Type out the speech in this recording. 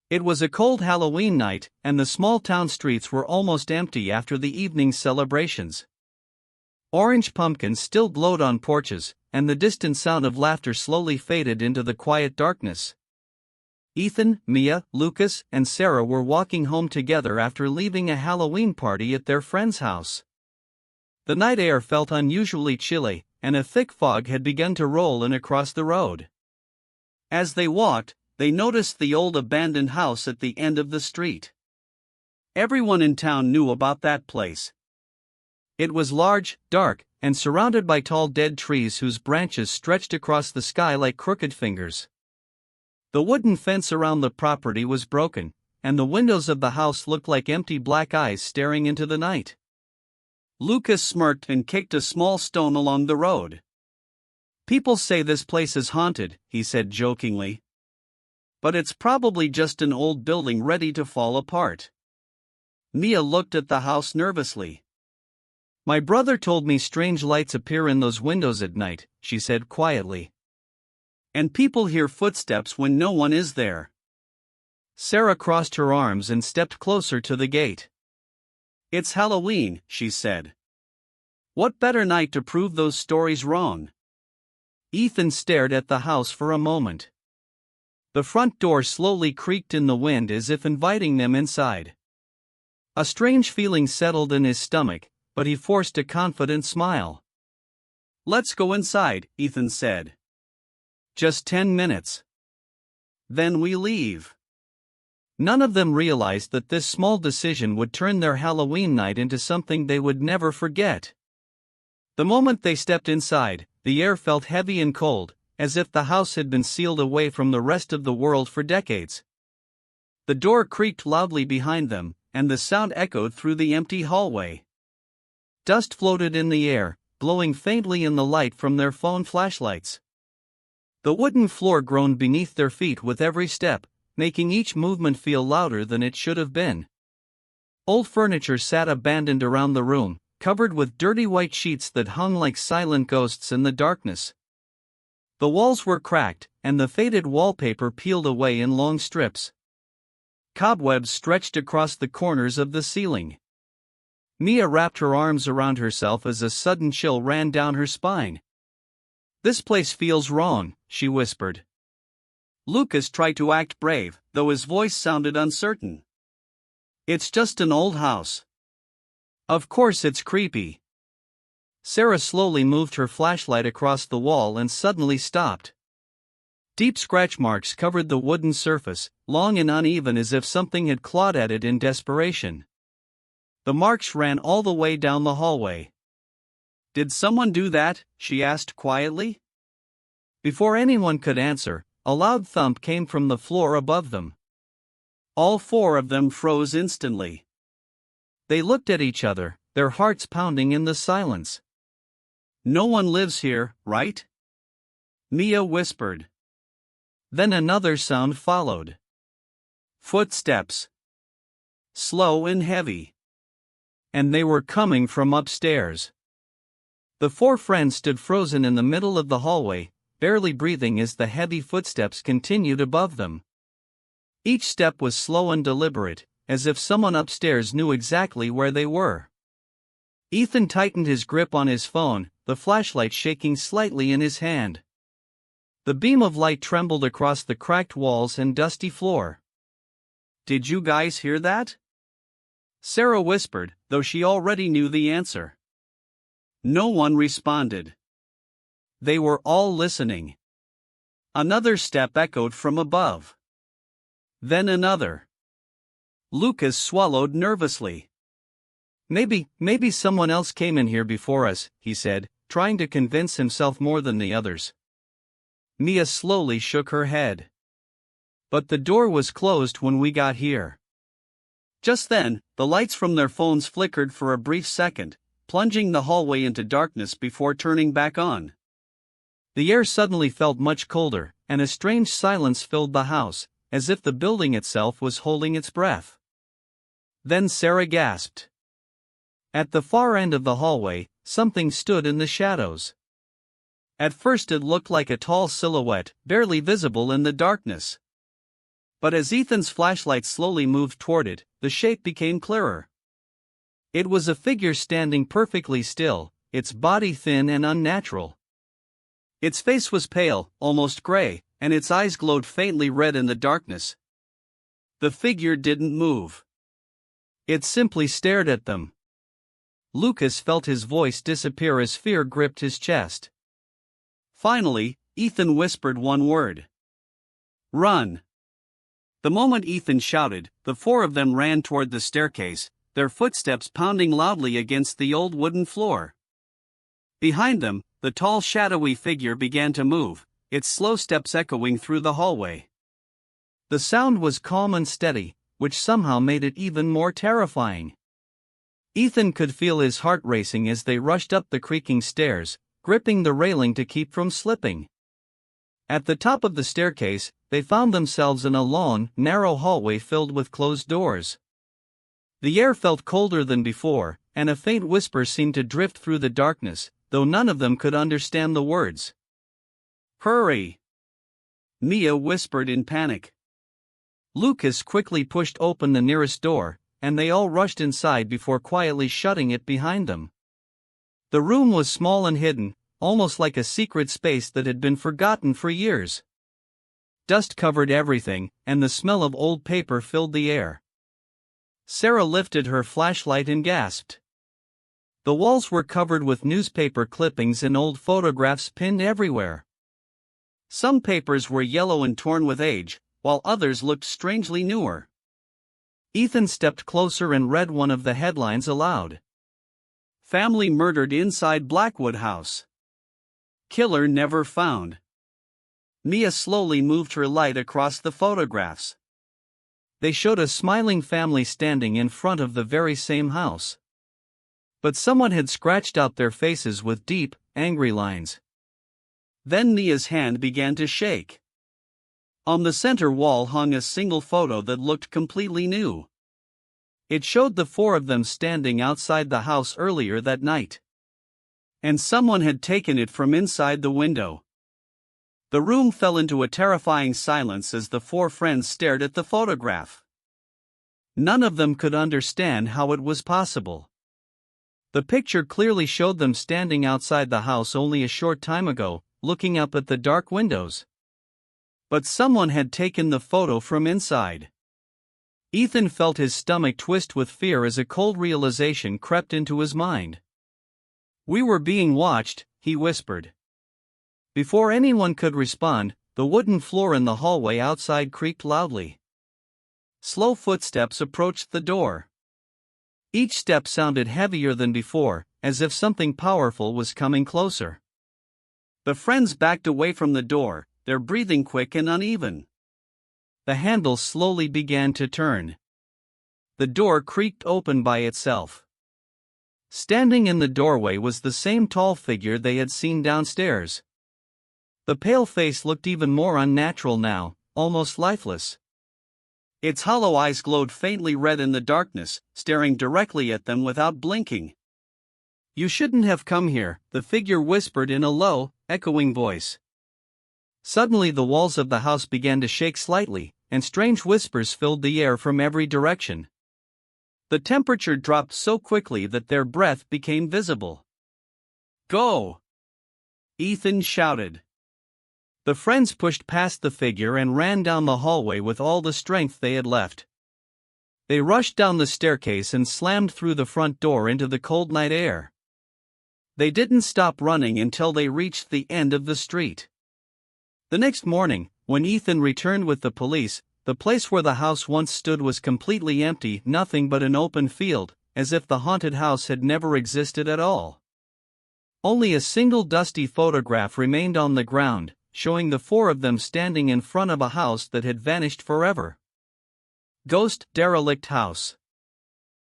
It was a cold Halloween night, and the small town streets were almost empty after the evening's celebrations. Orange pumpkins still glowed on porches, and the distant sound of laughter slowly faded into the quiet darkness. Ethan, Mia, Lucas, and Sarah were walking home together after leaving a Halloween party at their friend's house. The night air felt unusually chilly, and a thick fog had begun to roll in across the road. As they walked, they noticed the old abandoned house at the end of the street. Everyone in town knew about that place. It was large, dark, and surrounded by tall dead trees whose branches stretched across the sky like crooked fingers. The wooden fence around the property was broken, and the windows of the house looked like empty black eyes staring into the night. Lucas smirked and kicked a small stone along the road. "People say this place is haunted," he said jokingly. "But it's probably just an old building ready to fall apart." Mia looked at the house nervously. "My brother told me strange lights appear in those windows at night," she said quietly. "And people hear footsteps when no one is there." Sarah crossed her arms and stepped closer to the gate. "It's Halloween," she said. "What better night to prove those stories wrong?" Ethan stared at the house for a moment. The front door slowly creaked in the wind as if inviting them inside. A strange feeling settled in his stomach, but he forced a confident smile. "Let's go inside," Ethan said. "Just 10 minutes. Then we leave." None of them realized that this small decision would turn their Halloween night into something they would never forget. The moment they stepped inside, the air felt heavy and cold, as if the house had been sealed away from the rest of the world for decades. The door creaked loudly behind them, and the sound echoed through the empty hallway. Dust floated in the air, glowing faintly in the light from their phone flashlights. The wooden floor groaned beneath their feet with every step, making each movement feel louder than it should have been. Old furniture sat abandoned around the room, covered with dirty white sheets that hung like silent ghosts in the darkness. The walls were cracked, and the faded wallpaper peeled away in long strips. Cobwebs stretched across the corners of the ceiling. Mia wrapped her arms around herself as a sudden chill ran down her spine. "This place feels wrong," she whispered. Lucas tried to act brave, though his voice sounded uncertain. "It's just an old house." "Of course it's creepy." Sarah slowly moved her flashlight across the wall and suddenly stopped. Deep scratch marks covered the wooden surface, long and uneven as if something had clawed at it in desperation. The marks ran all the way down the hallway. "Did someone do that?" she asked quietly. Before anyone could answer, a loud thump came from the floor above them. All four of them froze instantly. They looked at each other, their hearts pounding in the silence. "No one lives here, right?" Mia whispered. Then another sound followed. Footsteps. Slow and heavy. And they were coming from upstairs. The four friends stood frozen in the middle of the hallway, barely breathing as the heavy footsteps continued above them. Each step was slow and deliberate, as if someone upstairs knew exactly where they were. Ethan tightened his grip on his phone, the flashlight shaking slightly in his hand. The beam of light trembled across the cracked walls and dusty floor. "Did you guys hear that?" Sarah whispered, though she already knew the answer. No one responded. They were all listening. Another step echoed from above. Then another. Lucas swallowed nervously. Maybe someone else came in here before us," he said, trying to convince himself more than the others. Mia slowly shook her head. "But the door was closed when we got here." Just then, the lights from their phones flickered for a brief second, plunging the hallway into darkness before turning back on. The air suddenly felt much colder, and a strange silence filled the house, as if the building itself was holding its breath. Then Sarah gasped. At the far end of the hallway, something stood in the shadows. At first it looked like a tall silhouette, barely visible in the darkness. But as Ethan's flashlight slowly moved toward it, the shape became clearer. It was a figure standing perfectly still, its body thin and unnatural. Its face was pale, almost gray, and its eyes glowed faintly red in the darkness. The figure didn't move. It simply stared at them. Lucas felt his voice disappear as fear gripped his chest. Finally, Ethan whispered one word. "Run!" The moment Ethan shouted, the four of them ran toward the staircase, their footsteps pounding loudly against the old wooden floor. Behind them, the tall shadowy figure began to move, its slow steps echoing through the hallway. The sound was calm and steady, which somehow made it even more terrifying. Ethan could feel his heart racing as they rushed up the creaking stairs, gripping the railing to keep from slipping. At the top of the staircase, they found themselves in a long, narrow hallway filled with closed doors. The air felt colder than before, and a faint whisper seemed to drift through the darkness, though none of them could understand the words. "Hurry!" Mia whispered in panic. Lucas quickly pushed open the nearest door, and they all rushed inside before quietly shutting it behind them. The room was small and hidden, almost like a secret space that had been forgotten for years. Dust covered everything, and the smell of old paper filled the air. Sarah lifted her flashlight and gasped. The walls were covered with newspaper clippings and old photographs pinned everywhere. Some papers were yellow and torn with age, while others looked strangely newer. Ethan stepped closer and read one of the headlines aloud. "Family murdered inside Blackwood House. Killer never found." Mia slowly moved her light across the photographs. They showed a smiling family standing in front of the very same house. But someone had scratched out their faces with deep, angry lines. Then Mia's hand began to shake. On the center wall hung a single photo that looked completely new. It showed the four of them standing outside the house earlier that night. And someone had taken it from inside the window. The room fell into a terrifying silence as the four friends stared at the photograph. None of them could understand how it was possible. The picture clearly showed them standing outside the house only a short time ago, looking up at the dark windows. But someone had taken the photo from inside. Ethan felt his stomach twist with fear as a cold realization crept into his mind. "We were being watched," he whispered. Before anyone could respond, the wooden floor in the hallway outside creaked loudly. Slow footsteps approached the door. Each step sounded heavier than before, as if something powerful was coming closer. The friends backed away from the door, their breathing quick and uneven. The handle slowly began to turn. The door creaked open by itself. Standing in the doorway was the same tall figure they had seen downstairs. The pale face looked even more unnatural now, almost lifeless. Its hollow eyes glowed faintly red in the darkness, staring directly at them without blinking. "You shouldn't have come here," the figure whispered in a low, echoing voice. Suddenly the walls of the house began to shake slightly, and strange whispers filled the air from every direction. The temperature dropped so quickly that their breath became visible. "Go!" Ethan shouted. The friends pushed past the figure and ran down the hallway with all the strength they had left. They rushed down the staircase and slammed through the front door into the cold night air. They didn't stop running until they reached the end of the street. The next morning, when Ethan returned with the police, the place where the house once stood was completely empty, nothing but an open field, as if the haunted house had never existed at all. Only a single dusty photograph remained on the ground, showing the four of them standing in front of a house that had vanished forever. Ghost Derelict House.